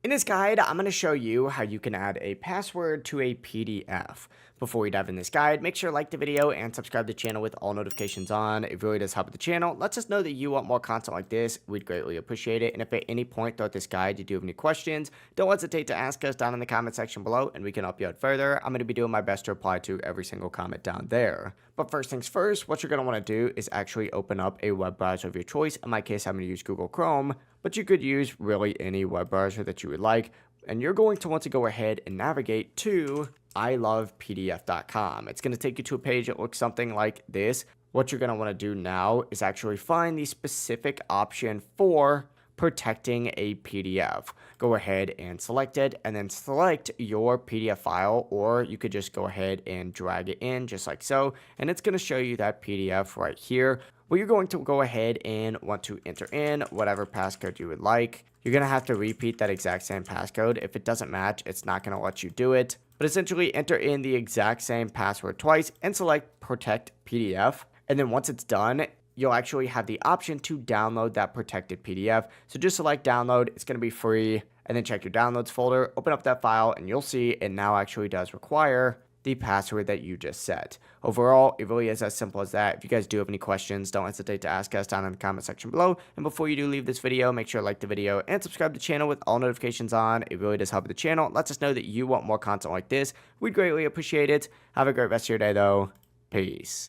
In this guide, I'm going to show you how you can add a password to a PDF. Before we dive in this guide, make sure to like the video and subscribe to the channel with all notifications on. It really does help with the channel. Lets us know that you want more content like this. We'd greatly appreciate it. And if at any point throughout this guide you do have any questions, don't hesitate to ask us down in the comment section below and we can help you out further. I'm going to be doing my best to reply to every single comment down there. But first things first, what you're going to want to do is actually open up a web browser of your choice. In my case, I'm going to use Google Chrome, but you could use really any web browser that you would like. And you're going to want to go ahead and navigate to ilovepdf.com. It's going to take you to a page that looks something like this. What you're going to want to do now is actually find the specific option for protecting a PDF. Go ahead and select it and then select your PDF file, or you could just go ahead and drag it in just like so. And it's going to show you that PDF right here. Well, you're going to go ahead and want to enter in whatever passcode you would like. You're going to have to repeat that exact same passcode. If it doesn't match, it's not going to let you do it. But essentially enter in the exact same password twice and select protect PDF. And then once it's done, you'll actually have the option to download that protected PDF. So just select download, it's going to be free, and then check your downloads folder, open up that file, and you'll see it now actually does require the password that you just set. Overall, it really is as simple as that. If you guys do have any questions, don't hesitate to ask us down in the comment section below. And before you do leave this video, make sure to like the video and subscribe to the channel with all notifications on. It really does help the channel. It lets us know that you want more content like this. We'd greatly appreciate it. Have a great rest of your day though. Peace.